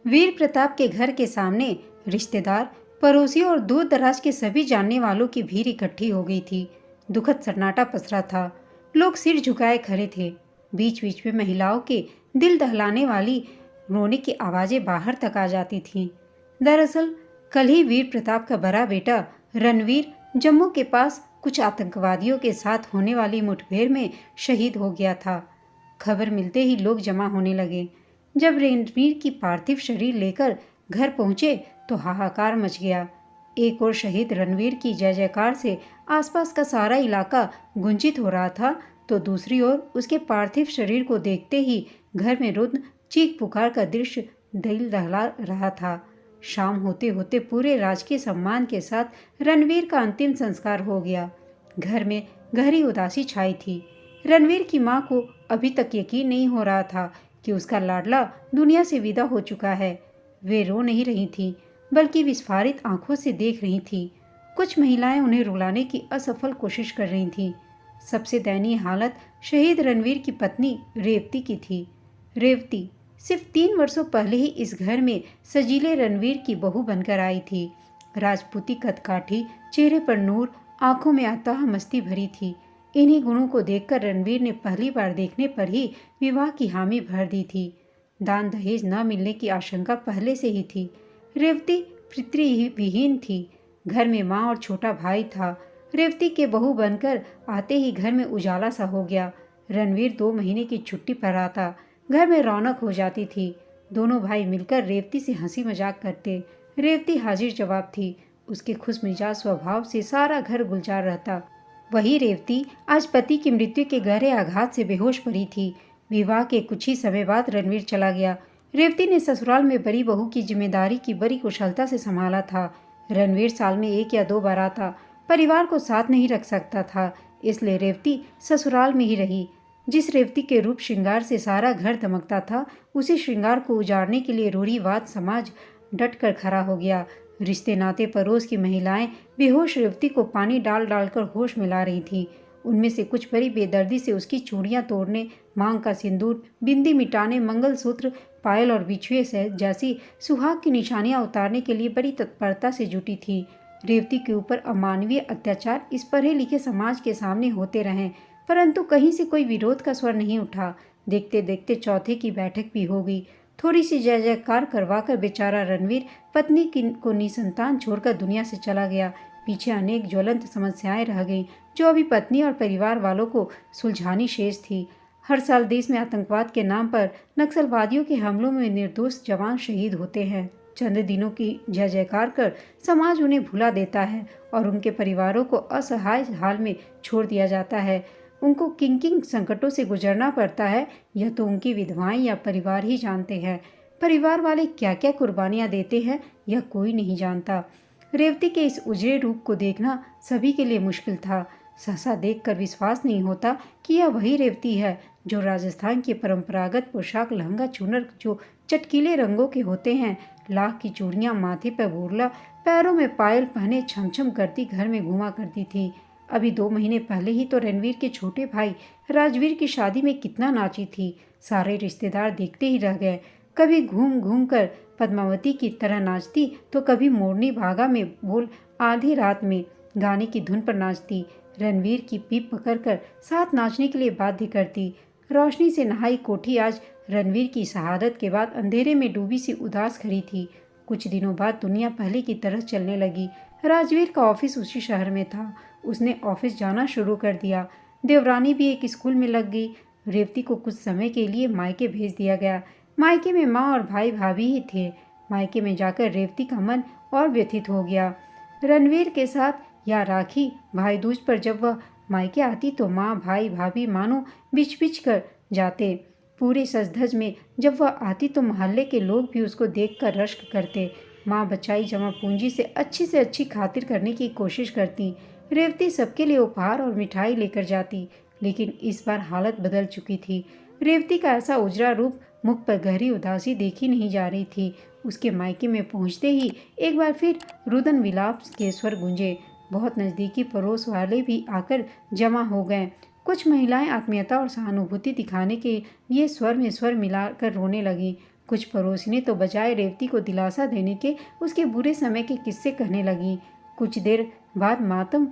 वीर प्रताप के घर के सामने रिश्तेदार, पड़ोसियों और दूर दराज के सभी जानने वालों की भीड़ इकट्ठी हो गई थी। दुखद सन्नाटा पसरा था। लोग सिर झुकाए खड़े थे। बीच बीच में महिलाओं के दिल दहलाने वाली रोने की आवाजें बाहर तक आ जाती थीं। दरअसल कल ही वीर प्रताप का बड़ा बेटा रणवीर जम्मू के पास कुछ आतंकवादियों के साथ होने वाली मुठभेड़ में शहीद हो गया था। खबर मिलते ही लोग जमा होने लगे। जब रणवीर की पार्थिव शरीर लेकर घर पहुंचे तो हाहाकार मच गया। एक और शहीद रणवीर की जय जयकार से आसपास का सारा इलाका गुंजित हो रहा था, तो दूसरी ओर उसके पार्थिव शरीर को देखते ही घर में रुद्र चीख पुकार का दृश्य दिल दहला रहा था। शाम होते होते पूरे राजकीय सम्मान के साथ रणवीर का अंतिम संस्कार हो गया। घर में गहरी उदासी छाई थी। रणवीर की मां को अभी तक यकीन नहीं हो रहा था कि उसका लाडला दुनिया से विदा हो चुका है। वे रो नहीं रही थीं, बल्कि विस्फारित आंखों से देख रही थीं। कुछ महिलाएं उन्हें रुलाने की असफल कोशिश कर रही थीं। सबसे दयनीय हालत शहीद रणवीर की पत्नी रेवती की थी। रेवती सिर्फ 3 वर्षों पहले ही इस घर में सजीले रणवीर की बहू बनकर आई थी। राजपूती कदकाठी, चेहरे पर नूर, आंखों में अथाह मस्ती भरी थी। इन्हीं गुणों को देखकर रणवीर ने पहली बार देखने पर ही विवाह की हामी भर दी थी। दान दहेज न मिलने की आशंका पहले से ही थी। रेवती पितृविहीन थी। घर में माँ और छोटा भाई था। रेवती के बहू बनकर आते ही घर में उजाला सा हो गया। रणवीर 2 महीने की छुट्टी पर आता। घर में रौनक हो जाती थी। दोनों भाई मिलकर रेवती से हंसी मजाक करते। रेवती हाजिर जवाब थी। उसके खुश मिजाज स्वभाव से सारा घर गुलजार रहता। वही रेवती आज पति की मृत्यु के गहरे आघात से बेहोश पड़ी थी। विवाह के कुछ ही समय बाद रणवीर चला गया। रेवती ने ससुराल में बड़ी बहू की जिम्मेदारी की बड़ी कुशलता से संभाला था। रणवीर साल में 1 या 2 बार आता। परिवार को साथ नहीं रख सकता था, इसलिए रेवती ससुराल में ही रही। जिस रेवती के रूप श्रृंगार से सारा घर दमकता था, उसी श्रृंगार को उजाड़ने के लिए रूढ़िवाद समाज डट कर खड़ा हो गया। रिश्ते नाते पड़ोस की महिलाएं बेहोश रेवती को पानी डाल डालकर होश में ला रही थीं। उनमें से कुछ बड़ी बेदर्दी से उसकी चूड़ियां तोड़ने, मांग का सिंदूर, बिंदी मिटाने, मंगलसूत्र, पायल और बिछुए से जैसी सुहाग की निशानियां उतारने के लिए बड़ी तत्परता से जुटी थी। रेवती के ऊपर अमानवीय अत्याचार इस पढ़े लिखे समाज के सामने होते रहे, परंतु कहीं से कोई विरोध का स्वर नहीं उठा। देखते देखते चौथे की बैठक भी हो गई। थोड़ी सी जय जयकार करवाकर बेचारा रणवीर पत्नी को निसंतान छोड़कर दुनिया से चला गया। पीछे अनेक ज्वलंत समस्याएं रह गईं, जो अभी पत्नी और परिवार वालों को सुलझानी शेष थी। हर साल देश में आतंकवाद के नाम पर नक्सलवादियों के हमलों में निर्दोष जवान शहीद होते हैं। चंद दिनों की जय जयकार कर समाज उन्हें भुला देता है और उनके परिवारों को असहाय हाल में छोड़ दिया जाता है। उनको किन किन संकटों से गुजरना पड़ता है, यह तो उनकी विधवाएं या परिवार ही जानते हैं। परिवार वाले क्या क्या कुर्बानियां देते हैं, यह कोई नहीं जानता। रेवती के इस उजड़े रूप को देखना सभी के लिए मुश्किल था। सहसा देखकर विश्वास नहीं होता कि यह वही रेवती है जो राजस्थान की परंपरागत पोशाक लहंगा चुनर जो चटकीले रंगों के होते हैं, लाख की चूड़ियां, माथे पर बोरला, पैरों में पायल पहने छमछम करती घर में घुमा करती थी। अभी 2 महीने पहले ही तो रणवीर के छोटे भाई राजवीर की शादी में कितना नाची थी। सारे रिश्तेदार देखते ही रह गए। कभी घूम घूम कर पद्मावती की तरह नाचती, तो कभी मोरनी भागा में बोल आधी रात में गाने की धुन पर नाचती। रणवीर की पीप पकड़कर साथ नाचने के लिए बाध्य करती। रोशनी से नहाई कोठी आज रणवीर की शहादत के बाद अंधेरे में डूबी सी उदास खड़ी थी। कुछ दिनों बाद दुनिया पहले की तरह चलने लगी। राजवीर का ऑफिस उसी शहर में था। उसने ऑफिस जाना शुरू कर दिया। देवरानी भी एक स्कूल में लग गई। रेवती को कुछ समय के लिए मायके भेज दिया गया। मायके में माँ और भाई भाभी ही थे। मायके में जाकर रेवती का मन और व्यथित हो गया। रणवीर के साथ या राखी भाई दूज पर जब वह मायके आती तो माँ भाई भाभी मानो बिछ बिछ कर जाते। पूरे सज धज में जब वह आती तो मोहल्ले के लोग भी उसको देखकर रश्क करते। माँ बचाई जमा पूंजी से अच्छी खातिर करने की कोशिश करती। रेवती सबके लिए उपहार और मिठाई लेकर जाती, लेकिन इस बार हालत बदल चुकी थी। रेवती का ऐसा उजरा रूप, मुख पर गहरी उदासी देखी नहीं जा रही थी। उसके मायके में पहुंचते ही एक बार फिर रुदन विलाप के स्वर गूंजे। बहुत नज़दीकी पड़ोस वाले भी आकर जमा हो गए। कुछ महिलाएं आत्मीयता और सहानुभूति दिखाने के लिए स्वर में स्वर मिलाकर रोने लगीं। कुछ पड़ोसिनें तो बजाय रेवती को दिलासा देने के उसके बुरे समय के किस्से कहने लगी। कुछ देर बाद मातम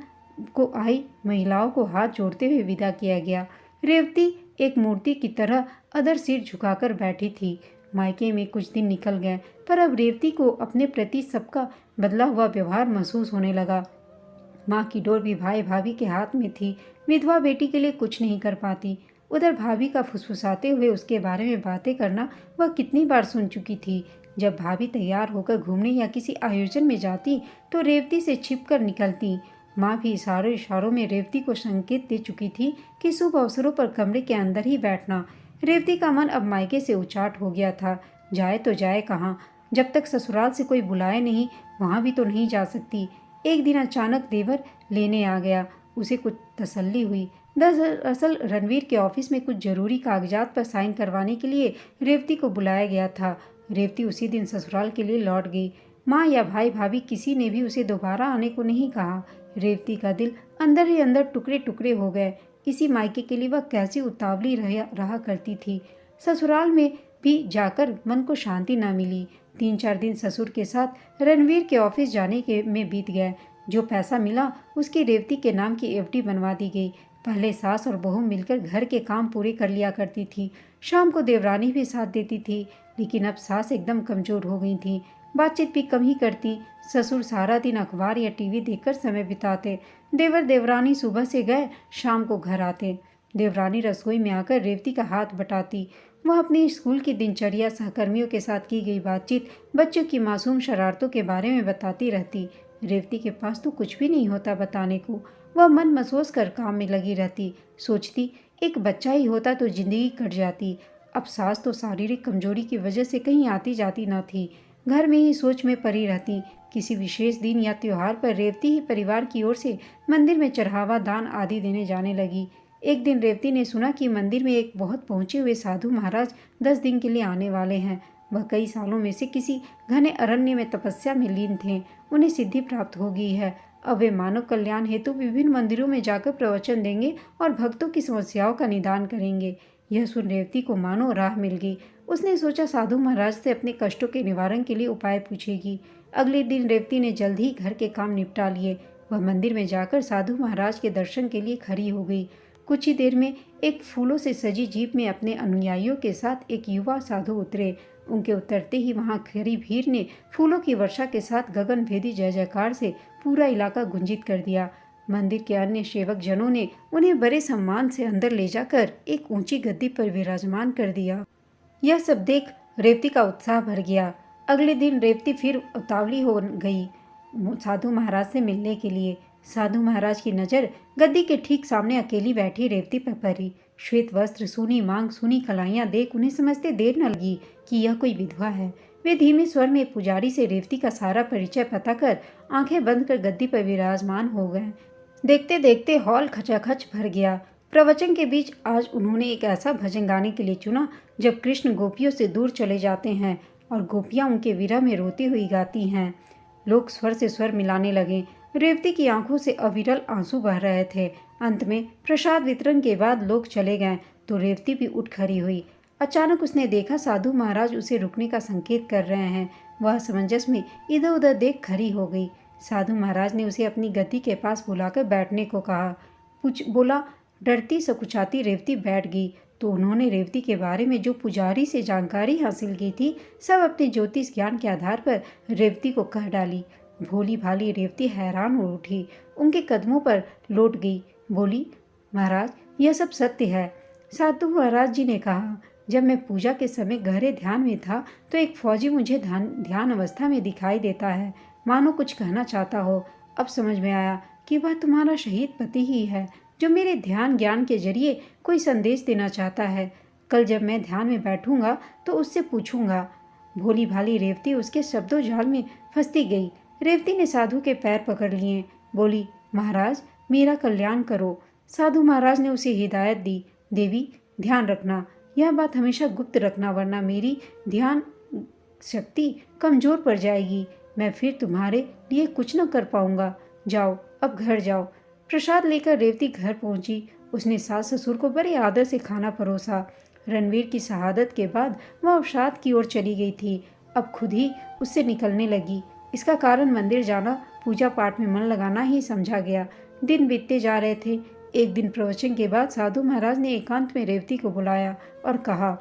को आई महिलाओं को हाथ जोड़ते हुए विदा किया गया। रेवती एक मूर्ति की तरह अधर सिर झुकाकर बैठी थी। मायके में कुछ दिन निकल गए, पर अब रेवती को अपने प्रति सबका बदला हुआ व्यवहार महसूस होने लगा। माँ की डोर भी भाई भाभी के हाथ में थी। विधवा बेटी के लिए कुछ नहीं कर पाती। उधर भाभी का फुसफुसाते हुए उसके बारे में बातें करना वह कितनी बार सुन चुकी थी। जब भाभी तैयार होकर घूमने या किसी आयोजन में जाती तो रेवती से छिपकर निकलती। माँ भी इशारों इशारों में रेवती को संकेत दे चुकी थी कि शुभ अवसरों पर कमरे के अंदर ही बैठना। रेवती का मन अब मायके से उचाट हो गया था। जाए तो जाए कहाँ? जब तक ससुराल से कोई बुलाए नहीं, वहाँ भी तो नहीं जा सकती। एक दिन अचानक देवर लेने आ गया। उसे कुछ तसल्ली हुई। दरअसल रणवीर के ऑफिस में कुछ जरूरी कागजात पर साइन करवाने के लिए रेवती को बुलाया गया था। रेवती उसी दिन ससुराल के लिए लौट गई। माँ या भाई भाभी किसी ने भी उसे दोबारा आने को नहीं कहा। रेवती का दिल अंदर ही अंदर टुकड़े टुकड़े हो गए। इसी मायके के लिए वह कैसी उतावली रहा करती थी। ससुराल में भी जाकर मन को शांति न मिली। 3-4 दिन ससुर के साथ रणवीर के ऑफिस जाने के में बीत गए। जो पैसा मिला उसकी रेवती के नाम की एफडी बनवा दी गई। पहले सास और बहू मिलकर घर के काम पूरे कर लिया करती थी। शाम को देवरानी भी साथ देती थी, लेकिन अब सास एकदम कमजोर हो गई थी। बातचीत भी कम ही करती। ससुर सारा दिन अखबार या टीवी देखकर समय बिताते। देवर देवरानी सुबह से गए, शाम को घर आते। देवरानी रसोई में आकर रेवती का हाथ बटाती। वह अपनी स्कूल की दिनचर्या, सहकर्मियों के साथ की गई बातचीत, बच्चों की मासूम शरारतों के बारे में बताती रहती। रेवती के पास तो कुछ भी नहीं होता बताने को। वह मन मसोस कर काम में लगी रहती। सोचती एक बच्चा ही होता तो जिंदगी कट जाती। अब सास तो शारीरिक कमजोरी की वजह से कहीं आती जाती न थी। घर में ही सोच में पड़ी रहती। किसी विशेष दिन या त्योहार पर रेवती ही परिवार की ओर से मंदिर में चढ़ावा, दान आदि देने जाने लगी। एक दिन रेवती ने सुना कि मंदिर में एक बहुत पहुंचे हुए साधु महाराज 10 दिन के लिए आने वाले हैं। वह कई सालों में से किसी घने अरण्य में तपस्या में लीन थे। उन्हें सिद्धि प्राप्त हो गई है। अब वे मानव कल्याण हेतु विभिन्न मंदिरों में जाकर प्रवचन देंगे और भक्तों की समस्याओं का निदान करेंगे। यह सुन रेवती को मानो राह मिल गई। उसने सोचा साधु महाराज से अपने कष्टों के निवारण के लिए उपाय पूछेगी। अगले दिन रेवती ने जल्द ही घर के काम निपटा लिए। वह मंदिर में जाकर साधु महाराज के दर्शन के लिए खड़ी हो गई। कुछ ही देर में एक फूलों से सजी जीप में अपने अनुयायियों के साथ एक युवा साधु उतरे। उनके उतरते ही वहां खड़ी भीड़ ने फूलों की वर्षा के साथ गगनभेदी जय जयकार से पूरा इलाका गुंजित कर दिया। मंदिर के अन्य सेवक जनों ने उन्हें बड़े सम्मान से अंदर ले जाकर एक ऊंची गद्दी पर विराजमान कर दिया। यह सब देख रेवती का उत्साह भर गया। अगले दिन रेवती फिर उतावली हो गई साधु महाराज से मिलने के लिए। साधु महाराज की नज़र गद्दी के ठीक सामने अकेली बैठी रेवती पर पड़ी। श्वेत वस्त्र, सूनी मांग, सूनी कलाइयाँ देख उन्हें समझते देर न लगी कि यह कोई विधवा है। वे धीमे स्वर में पुजारी से रेवती का सारा परिचय पता कर आंखें बंद कर गद्दी पर विराजमान हो गए। देखते देखते हॉल खचाखच भर गया। प्रवचन के बीच आज उन्होंने एक ऐसा भजन गाने के लिए चुना जब कृष्ण गोपियों से दूर चले जाते हैं और गोपियां उनके विरह में रोती हुई गाती हैं। लोग स्वर से स्वर मिलाने लगे। रेवती की आंखों से अविरल आंसू बह रहे थे। अंत में प्रसाद वितरण के बाद लोग चले गए तो रेवती भी उठ खड़ी हुई। अचानक उसने देखा साधु महाराज उसे रुकने का संकेत कर रहे हैं। वह असमंजस में इधर उधर देख खड़ी हो गई। साधु महाराज ने उसे अपनी गद्दी के पास बुलाकर बैठने को कहा। बोला। डरती सकुचाती रेवती बैठ गई तो उन्होंने रेवती के बारे में जो पुजारी से जानकारी हासिल की थी सब अपने ज्योतिष ज्ञान के आधार पर रेवती को कह डाली। भोली भाली रेवती हैरान हो उठी। उनके कदमों पर लौट गई। बोली, महाराज यह सब सत्य है। साधु महाराज जी ने कहा, जब मैं पूजा के समय गहरे ध्यान में था तो एक फौजी मुझे ध्यान अवस्था में दिखाई देता है, मानो कुछ कहना चाहता हो। अब समझ में आया कि वह तुम्हारा शहीद पति ही है जो मेरे ध्यान ज्ञान के जरिए कोई संदेश देना चाहता है। कल जब मैं ध्यान में बैठूंगा तो उससे पूछूंगा। भोली भाली रेवती उसके शब्दों जाल में फंसती गई। रेवती ने साधु के पैर पकड़ लिए। बोली, महाराज मेरा कल्याण करो। साधु महाराज ने उसे हिदायत दी। देवी ध्यान रखना, यह बात हमेशा गुप्त रखना वरना मेरी ध्यान शक्ति कमजोर पड़ जाएगी। मैं फिर तुम्हारे लिए कुछ न कर पाऊंगा। जाओ अब घर जाओ। प्रसाद लेकर रेवती घर पहुंची। उसने सास ससुर को बड़े आदर से खाना परोसा। रणवीर की शहादत के बाद वह अवसाद की ओर चली गई थी। अब खुद ही उससे निकलने लगी। इसका कारण मंदिर जाना, पूजा पाठ में मन लगाना ही समझा गया। दिन बीतते जा रहे थे। एक दिन प्रवचन के बाद साधु महाराज ने एकांत में रेवती को बुलाया और कहा,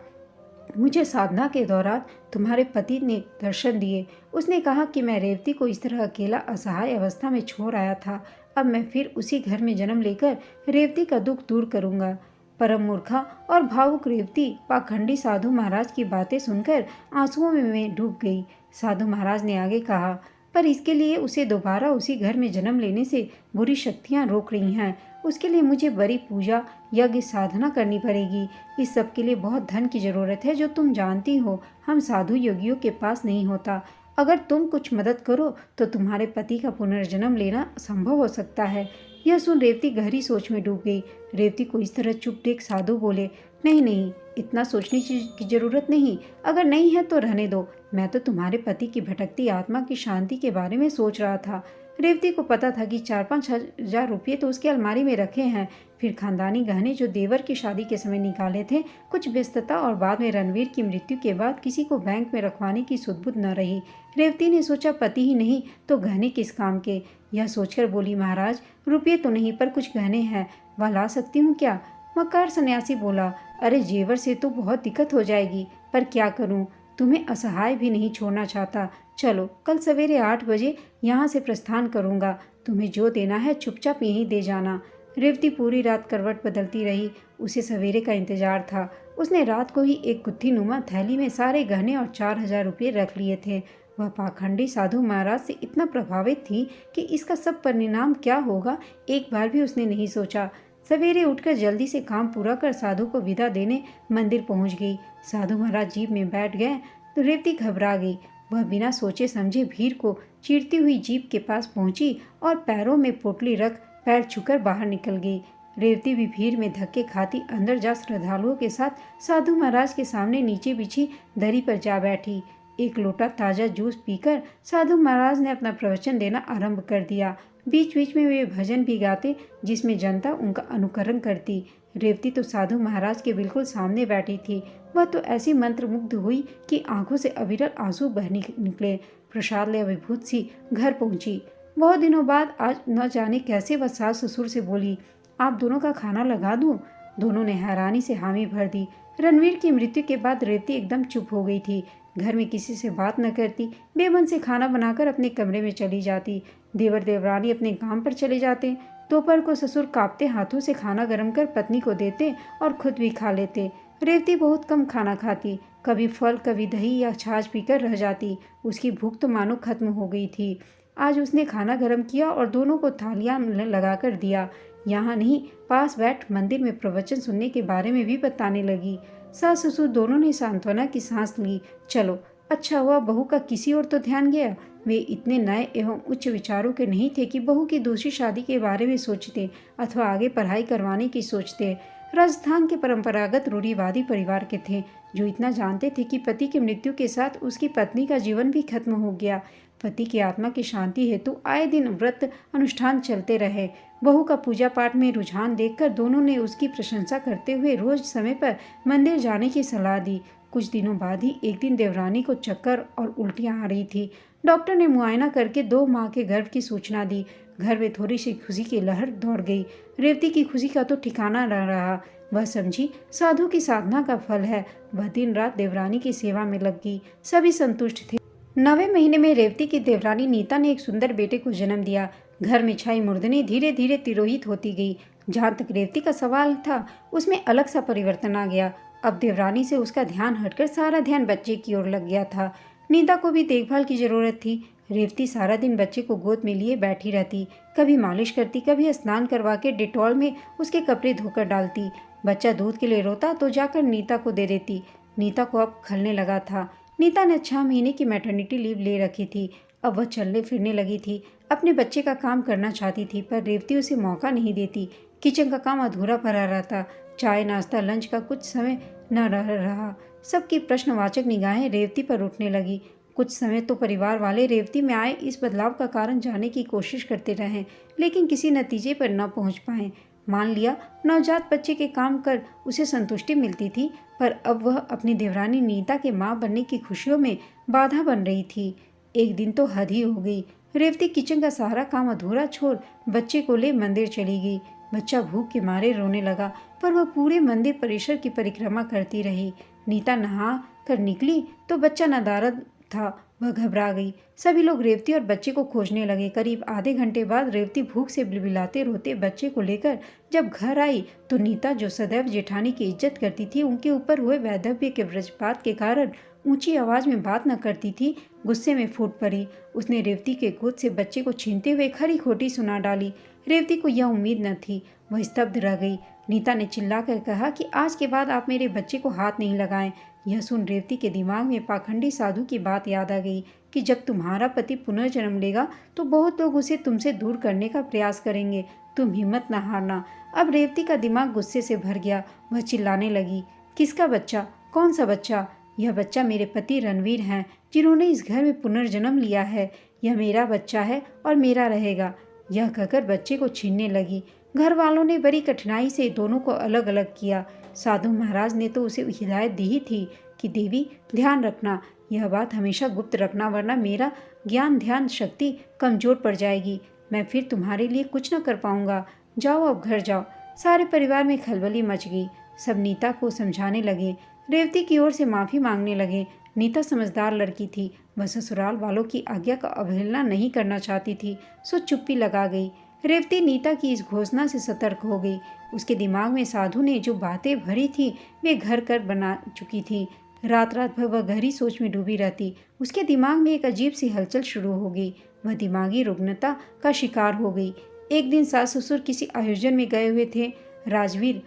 मुझे साधना के दौरान तुम्हारे पति ने दर्शन दिए। उसने कहा कि मैं रेवती को इस तरह अकेला असहाय अवस्था में छोड़ आया था। अब मैं फिर उसी घर में जन्म लेकर रेवती का दुख दूर करूंगा। परम मूर्खा और भावुक रेवती पाखंडी साधु महाराज की बातें सुनकर आंसुओं में मैं डूब गई। साधु महाराज ने आगे कहा, पर इसके लिए उसे दोबारा उसी घर में जन्म लेने से बुरी शक्तियां रोक रही हैं। उसके लिए मुझे बड़ी पूजा, यज्ञ, साधना करनी पड़ेगी। इस सब के लिए बहुत धन की जरूरत है, जो तुम जानती हो हम साधु योगियों के पास नहीं होता। अगर तुम कुछ मदद करो तो तुम्हारे पति का पुनर्जन्म लेना संभव हो सकता है। यह सुन रेवती गहरी सोच में डूब गई। रेवती को इस तरह चुप देख साधु बोले, नहीं नहीं, इतना सोचने की जरूरत नहीं। अगर नहीं है तो रहने दो। मैं तो तुम्हारे पति की भटकती आत्मा की शांति के बारे में सोच रहा था। रेवती को पता था कि 4-5 हजार रुपये तो उसकी अलमारी में रखे हैं। फिर खानदानी गहने जो देवर की शादी के समय निकाले थे, कुछ व्यस्तता और बाद में रणवीर की मृत्यु के बाद किसी को बैंक में रखवाने की सुध-बुध न रही। रेवती ने सोचा, पति ही नहीं तो गहने किस काम के। यह सोचकर बोली, महाराज रुपये तो नहीं पर कुछ गहने हैं, वह ला सकती हूँ क्या? मक्कार सन्यासी बोला, अरे जेवर से तो बहुत दिक्कत हो जाएगी, पर क्या करूँ, तुम्हें असहाय भी नहीं छोड़ना चाहता। चलो कल सवेरे 8 बजे यहाँ से प्रस्थान करूँगा। तुम्हें जो देना है चुपचाप यहीं दे जाना। रेवती पूरी रात करवट बदलती रही। उसे सवेरे का इंतजार था। उसने रात को ही एक गुत्थी नुमा थैली में सारे गहने और 4,000 रुपये रख लिए थे। वह पाखंडी साधु महाराज से इतना प्रभावित थी कि इसका सब परिणाम क्या होगा एक बार भी उसने नहीं सोचा। सवेरे उठकर जल्दी से काम पूरा कर साधु को विदा देने मंदिर पहुंच गई। साधु महाराज जीप में बैठ गए तो रेवती घबरा गई। वह बिना सोचे समझे भीड़ को चीरती हुई जीप के पास पहुंची और पैरों में पोटली रख पैर छूकर बाहर निकल गई। रेवती भी भीड़ में धक्के खाती अंदर जा श्रद्धालुओं के साथ साधु महाराज के सामने नीचे बिछी दरी पर जा बैठी। एक लोटा ताज़ा जूस पीकर साधु महाराज ने अपना प्रवचन देना आरंभ कर दिया। बीच बीच में वे भजन भी गाते जिसमें जनता उनका अनुकरण करती। रेवती तो साधु महाराज के बिल्कुल सामने बैठी थी। वह तो ऐसी मंत्रमुग्ध हुई कि आंखों से अविरल आंसू बह निकले। प्रसाद ले अभिभूत सी घर पहुंची। बहुत दिनों बाद आज न जाने कैसे वह सास ससुर से बोली, आप दोनों का खाना लगा दूं? दोनों ने हैरानी से हामी भर दी। रणवीर की मृत्यु के बाद रेवती एकदम चुप हो गई थी। घर में किसी से बात न करती, बेमन से खाना बनाकर अपने कमरे में चली जाती। देवर देवरानी अपने काम पर चले जाते। दोपहर को ससुर कांपते हाथों से खाना गर्म कर पत्नी को देते और खुद भी खा लेते। रेवती बहुत कम खाना खाती, कभी फल कभी दही या छाछ पीकर रह जाती। उसकी भूख तो मानो खत्म हो गई थी। आज उसने खाना गर्म किया और दोनों को थालियां लगाकर दिया। यहाँ नहीं, पास बैठ मंदिर में प्रवचन सुनने के बारे में भी बताने लगी। सास ससुर दोनों ने सांत्वना की सांस ली। चलो अच्छा हुआ बहू का किसी और तो ध्यान गया। वे इतने नए एवं उच्च विचारों के नहीं थे कि बहू की दूसरी शादी के बारे में सोचते अथवा आगे पढ़ाई करवाने की सोचते। राजस्थान के परंपरागत रूढ़िवादी परिवार के थे, जो इतना जानते थे कि पति की मृत्यु के साथ उसकी पत्नी का जीवन भी खत्म हो गया। पति की आत्मा की शांति हेतु आए दिन व्रत अनुष्ठान चलते रहे। बहू का पूजा पाठ में रुझान देखकर दोनों ने उसकी प्रशंसा करते हुए रोज समय पर मंदिर जाने की सलाह दी। कुछ दिनों बाद ही एक दिन देवरानी को चक्कर और उल्टियां आ रही थी। डॉक्टर ने मुआयना करके 2 माह के गर्भ की सूचना दी। घर में थोड़ी सी खुशी की लहर दौड़ गई। रेवती की खुशी का तो ठिकाना न रहा। वह समझी साधु की साधना का फल है। वह दिन रात देवरानी की सेवा में लग गई। सभी संतुष्ट थे। 9वें महीने में रेवती की देवरानी नीता ने एक सुंदर बेटे को जन्म दिया। घर में छाई मुर्दनी धीरे धीरे तिरोहित होती गई। जहाँ तक रेवती का सवाल था, उसमें अलग सा परिवर्तन आ गया। अब देवरानी से उसका ध्यान हटकर सारा ध्यान बच्चे की ओर लग गया था। नीता को भी देखभाल की जरूरत थी। रेवती सारा दिन बच्चे को गोद में लिए बैठी रहती। कभी मालिश करती, कभी स्नान करवा के डिटॉल में उसके कपड़े धोकर डालती। बच्चा दूध के लिए रोता तो जाकर नीता को दे देती। नीता को अब खलने लगा था। नीता ने 6 महीने की मैटरनिटी लीव ले रखी थी। अब वह चलने फिरने लगी थी। अपने बच्चे का काम करना चाहती थी, पर रेवती उसे मौका नहीं देती। किचन का काम अधूरा पड़ा रहता। चाय नाश्ता लंच का कुछ समय न रहा। सबकी प्रश्नवाचक निगाहें रेवती पर उठने लगी। कुछ समय तो परिवार वाले रेवती में आए इस बदलाव का कारण जानने की कोशिश करते रहे, लेकिन किसी नतीजे पर न पहुंच पाए। मान लिया नवजात बच्चे के काम कर उसे संतुष्टि मिलती थी, पर अब वह अपनी देवरानी नीता के मां बनने की खुशियों में बाधा बन रही थी। एक दिन तो हद ही हो गई। रेवती किचन का सारा काम अधूरा छोड़ बच्चे को ले मंदिर चली गई। बच्चा भूख के मारे रोने लगा, पर वह पूरे मंदिर परिसर की परिक्रमा करती रही। नीता नहा कर निकली तो बच्चा नदारद था। वह घबरा गई। सभी लोग रेवती और बच्चे को खोजने लगे। करीब आधे घंटे बाद रेवती भूख से बिलबिलाते रोते बच्चे को लेकर जब घर आई तो नीता, जो सदैव जेठानी की इज्जत करती थी, उनके ऊपर हुए वैधव्य के वज्रपात के कारण ऊंची आवाज में बात न करती थी, गुस्से में फूट पड़ी। उसने रेवती के गोद से बच्चे को छीनते हुए खरी खोटी सुना डाली। रेवती को यह उम्मीद न थी। वह स्तब्ध रह गई। नीता ने चिल्लाकर कहा कि आज के बाद आप मेरे बच्चे को हाथ नहीं लगाएं। यह सुन रेवती के दिमाग में पाखंडी साधु की बात याद आ गई कि जब तुम्हारा पति पुनर्जन्म लेगा तो बहुत लोग उसे तुमसे दूर करने का प्रयास करेंगे। तुम हिम्मत न हारना। अब रेवती का दिमाग गुस्से से भर गया। वह चिल्लाने लगी, किसका बच्चा? कौन सा बच्चा? यह बच्चा मेरे पति रणवीर हैं, जिन्होंने इस घर में पुनर्जन्म लिया है। यह मेरा बच्चा है और मेरा रहेगा। यह कहकर बच्चे को छीनने लगी। घर वालों ने बड़ी कठिनाई से दोनों को अलग अलग किया। साधु महाराज ने तो उसे हिदायत दी ही थी कि देवी, ध्यान रखना, यह बात हमेशा गुप्त रखना, वरना मेरा ज्ञान ध्यान शक्ति कमजोर पड़ जाएगी। मैं फिर तुम्हारे लिए कुछ न कर पाऊंगा। जाओ, अब घर जाओ। सारे परिवार में खलबली मच गई। सब नीता को समझाने लगे, रेवती की ओर से माफ़ी मांगने लगे। नीता समझदार लड़की थी। वह ससुराल वालों की आज्ञा का अवहेलना नहीं करना चाहती थी, सो चुप्पी लगा गई। रेवती नीता की इस घोषणा से सतर्क हो गई। उसके दिमाग में साधु ने जो बातें भरी थी वे घर कर बना चुकी थी। रात रात भर वह गहरी सोच में डूबी रहती। उसके दिमाग में एक अजीब सी हलचल शुरू हो गई। वह दिमागी रुग्णता का शिकार हो गई। एक दिन सास ससुर किसी आयोजन में गए हुए थे। राजवीर,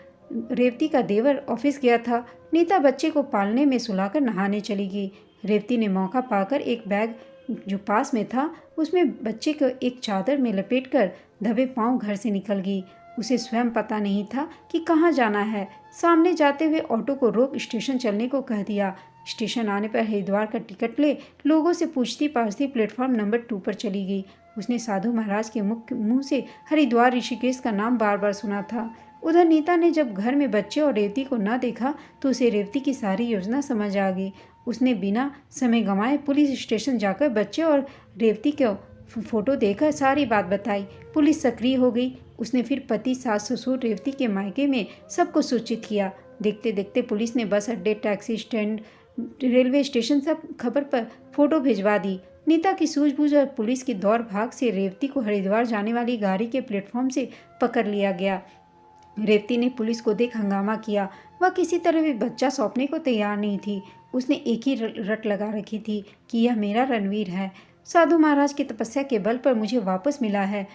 रेवती का देवर, ऑफिस गया था। नीता बच्चे को पालने में सुलाकर नहाने चली गई। रेवती ने मौका पाकर एक बैग जो पास में था उसमें बच्चे को एक चादर में लपेटकर दबे पांव घर से निकल गई। उसे स्वयं पता नहीं था कि कहाँ जाना है। सामने जाते हुए ऑटो को रोक स्टेशन चलने को कह दिया। स्टेशन आने पर हरिद्वार का टिकट ले लोगों से पूछती पाछती प्लेटफॉर्म नंबर 2 पर चली गई। उसने साधु महाराज के मुंह से हरिद्वार ऋषिकेश का नाम बार बार सुना था। उधर नीता ने जब घर में बच्चे और रेवती को न देखा तो उसे रेवती की सारी योजना समझ आ गई। उसने बिना समय गंवाए पुलिस स्टेशन जाकर बच्चे और रेवती को फोटो देकर सारी बात बताई। पुलिस सक्रिय हो गई। उसने फिर पति, सास ससुर, रेवती के मायके में सबको सूचित किया। देखते देखते पुलिस ने बस अड्डे, टैक्सी स्टैंड, रेलवे स्टेशन सब खबर पर फोटो भिजवा दी। नीता की सूझबूझ और पुलिस की दौड़ भाग से रेवती को हरिद्वार जाने वाली गाड़ी के प्लेटफॉर्म से पकड़ लिया गया। रेवती ने पुलिस को देख हंगामा किया। वह किसी तरह भी बच्चा सौंपने को तैयार नहीं थी। उसने एक ही रट लगा रखी थी कि यह मेरा रणवीर है। साधु महाराज की तपस्या के बल पर मुझे वापस मिला है।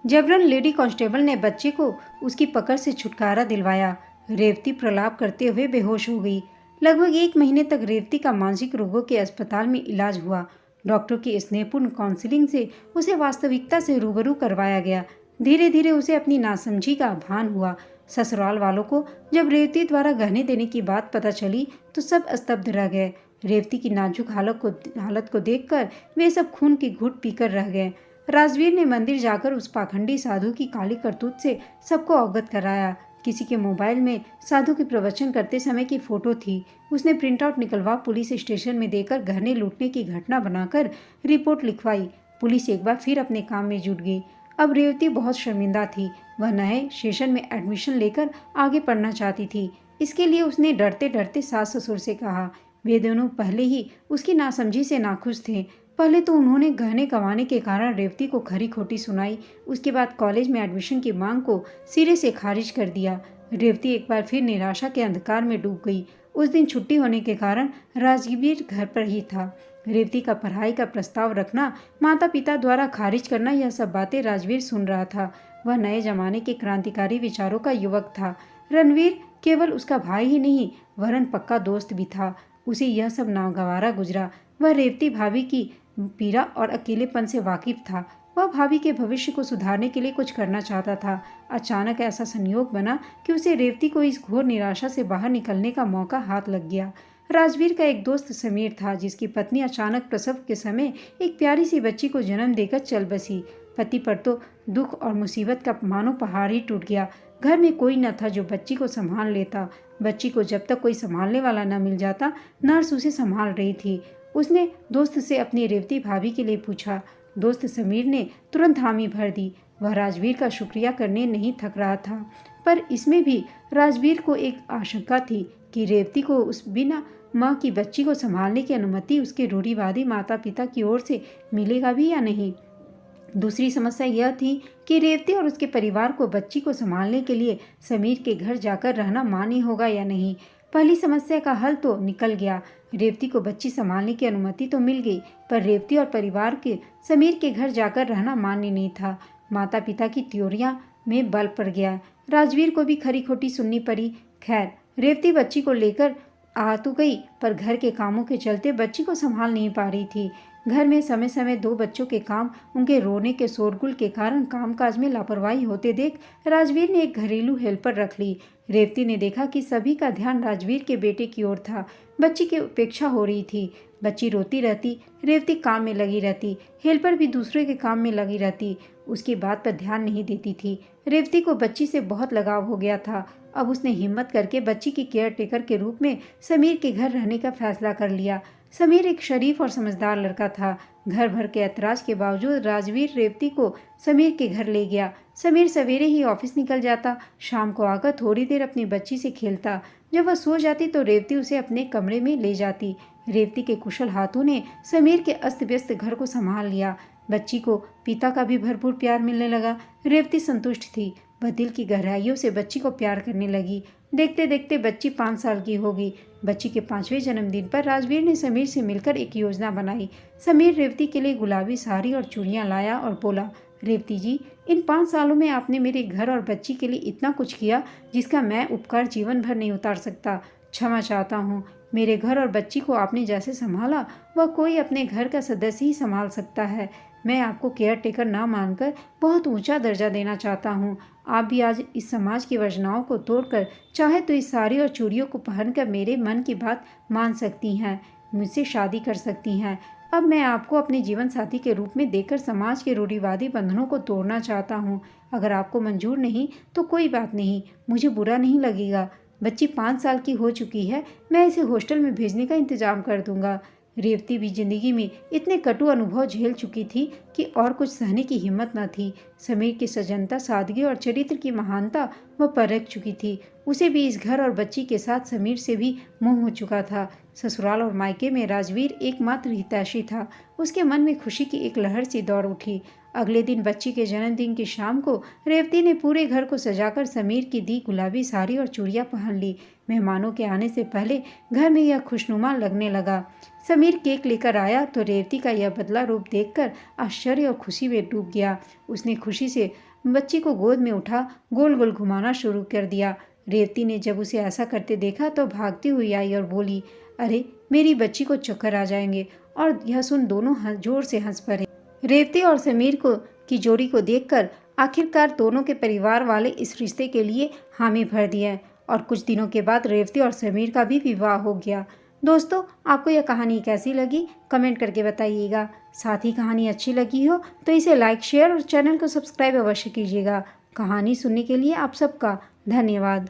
जबरन लेडी कांस्टेबल ने बच्चे को उसकी पकड़ से छुटकारा दिलवाया। रेवती प्रलाप करते हुए बेहोश हो गई। लगभग 1 महीने तक रेवती का मानसिक रोगों के अस्पताल में इलाज हुआ। डॉक्टर की स्नेहपूर्ण काउंसलिंग से उसे वास्तविकता से रूबरू करवाया गया। धीरे धीरे उसे अपनी नासमझी का भान हुआ। ससुराल वालों को जब रेवती द्वारा गहने देने की बात पता चली तो सब स्तब्ध रह गए। रेवती की नाजुक हालत को देखकर वे सब खून की घूंट पीकर रह गए। राजवीर ने मंदिर जाकर उस पाखंडी साधु की काली करतूत से सबको अवगत कराया। किसी के मोबाइल में साधु के प्रवचन करते समय की फोटो थी। उसने प्रिंट आउट निकलवा पुलिस स्टेशन में देकर गहने लूटने की घटना बनाकर रिपोर्ट लिखवाई। पुलिस एक बार फिर अपने काम में जुट गई। अब रेवती बहुत शर्मिंदा थी। वह नए सेशन में एडमिशन लेकर आगे पढ़ना चाहती थी। इसके लिए उसने डरते डरते सास ससुर से कहा। वे दोनों पहले ही उसकी नासमझी से नाखुश थे। पहले तो उन्होंने गहने गंवाने के कारण रेवती को खरी खोटी सुनाई। उसके बाद कॉलेज में एडमिशन की मांग को सिरे से खारिज कर दिया। रेवती एक बार फिर निराशा के अंधकार में डूब गई। उस दिन छुट्टी होने के कारण राजवीर घर पर ही था। रेवती का पढ़ाई का प्रस्ताव रखना, माता पिता द्वारा खारिज करना, यह सब बातें राजवीर सुन रहा था। वह नए जमाने के क्रांतिकारी विचारों का युवक था। रणवीर केवल उसका भाई ही नहीं वरन पक्का दोस्त भी था। उसे यह सब नागवारा गुजरा। वह रेवती भाभी की पीड़ा और अकेलेपन से वाकिफ था। वह भाभी के भविष्य को सुधारने के लिए कुछ करना चाहता था। अचानक ऐसा संयोग बना कि उसे रेवती को इस घोर निराशा से बाहर निकलने का मौका हाथ लग गया। राजवीर का एक दोस्त समीर था, जिसकी पत्नी अचानक प्रसव के समय एक प्यारी सी बच्ची को जन्म देकर चल बसी। पति पर तो दुख और मुसीबत का मानो पहाड़ ही टूट गया। घर में कोई न था जो बच्ची को संभाल लेता। बच्ची को जब तक कोई संभालने वाला न मिल जाता, नर्स उसे संभाल रही थी। उसने दोस्त से अपनी रेवती भाभी के लिए पूछा। दोस्त समीर ने तुरंत हामी भर दी। वह राजवीर का शुक्रिया करने नहीं थक रहा था, पर इसमें भी राजवीर को एक आशंका थी कि रेवती को उस बिना माँ की बच्ची को संभालने की अनुमति उसके रूढ़िवादी माता पिता की ओर से मिलेगा भी या नहीं। दूसरी समस्या यह थी कि रेवती और उसके परिवार को बच्ची को संभालने के लिए समीर के घर जाकर रहना मान्य होगा या नहीं। पहली समस्या का हल तो निकल गया। रेवती को बच्ची संभालने की अनुमति तो मिल गई, पर रेवती और परिवार के समीर के घर जाकर रहना मान्य नहीं था। माता पिता की त्योरियां में बल पड़ गया। राजवीर को भी खरी खोटी सुननी पड़ी। खैर, रेवती बच्ची को लेकर आ तो गई, पर घर के कामों के चलते बच्ची को संभाल नहीं पा रही थी। घर में समय समय 2 बच्चों के काम, उनके रोने के शोरगुल के कारण कामकाज में लापरवाही होते देख राजवीर ने एक घरेलू हेल्पर रख ली। रेवती ने देखा कि सभी का ध्यान राजवीर के बेटे की ओर था। बच्ची की उपेक्षा हो रही थी। बच्ची रोती रहती, रेवती काम में लगी रहती, हेल्पर भी दूसरे के काम में लगी रहती। उसकी बात पर ध्यान नहीं देती थी। रेवती को बच्ची से बहुत लगाव हो गया था। अब उसने हिम्मत करके बच्ची की केयर टेकर के रूप में समीर के घर रहने का फैसला कर लिया। समीर एक शरीफ और समझदार लड़का था। घर भर के ऐतराज के बावजूद राजवीर रेवती को समीर के घर ले गया। समीर सवेरे ही ऑफिस निकल जाता, शाम को आकर थोड़ी देर अपनी बच्ची से खेलता। जब वह सो जाती तो रेवती उसे अपने कमरे में ले जाती। रेवती के कुशल हाथों ने समीर के अस्त व्यस्त घर को संभाल लिया। बच्ची को पिता का भी भरपूर प्यार मिलने लगा। रेवती संतुष्ट थी। वह दिल की गहराइयों से बच्ची को प्यार करने लगी। देखते देखते बच्ची 5 साल की हो गई। बच्ची के 5वें जन्मदिन पर राजवीर ने समीर से मिलकर एक योजना बनाई। समीर रेवती के लिए गुलाबी साड़ी और चूड़ियां लाया और बोला, रेवती जी, इन 5 सालों में आपने मेरे घर और बच्ची के लिए इतना कुछ किया जिसका मैं उपकार जीवन भर नहीं उतार सकता। क्षमा चाहता हूँ। मेरे घर और बच्ची को आपने जैसे संभाला वह कोई अपने घर का सदस्य ही संभाल सकता है। मैं आपको केयर टेकर ना मानकर बहुत ऊंचा दर्जा देना चाहता हूँ। आप भी आज इस समाज की वर्जनाओं को तोड़कर चाहे तो इस साड़ी और चूड़ियों को पहनकर मेरे मन की बात मान सकती हैं, मुझसे शादी कर सकती हैं। अब मैं आपको अपने जीवन साथी के रूप में देखकर समाज के रूढ़िवादी बंधनों को तोड़ना चाहता हूँ। अगर आपको मंजूर नहीं तो कोई बात नहीं, मुझे बुरा नहीं लगेगा। बच्ची 5 साल की हो चुकी है, मैं इसे हॉस्टल में भेजने का इंतजाम कर दूंगा। रेवती भी जिंदगी में इतने कटु अनुभव झेल चुकी थी कि और कुछ सहने की हिम्मत न थी। समीर की सजनता, सादगी और चरित्र की महानता वह परख चुकी थी। उसे भी इस घर और बच्ची के साथ समीर से भी मोह हो चुका था। ससुराल और मायके में राजवीर एकमात्र हितैषी था। उसके मन में खुशी की एक लहर सी दौड़ उठी। अगले दिन बच्ची के जन्मदिन की शाम को रेवती ने पूरे घर को सजाकर समीर की दी गुलाबी साड़ी और चूड़ियां पहन ली। मेहमानों के आने से पहले घर में यह खुशनुमा लगने लगा। समीर केक लेकर आया तो रेवती का यह बदला रूप देखकर आश्चर्य और खुशी में डूब गया। उसने खुशी से बच्ची को गोद में उठा गोल गोल घुमाना शुरू कर दिया। रेवती ने जब उसे ऐसा करते देखा तो भागती हुई आई और बोली, अरे मेरी बच्ची को चक्कर आ जाएंगे। और यह सुन दोनों जोर से हंस पड़े। रेवती और समीर को की जोड़ी को देखकर आखिरकार दोनों के परिवार वाले इस रिश्ते के लिए हामी भर दिए और कुछ दिनों के बाद रेवती और समीर का भी विवाह हो गया। दोस्तों, आपको यह कहानी कैसी लगी कमेंट करके बताइएगा। साथ ही कहानी अच्छी लगी हो तो इसे लाइक, शेयर और चैनल को सब्सक्राइब अवश्य कीजिएगा। कहानी सुनने के लिए आप सबका धन्यवाद।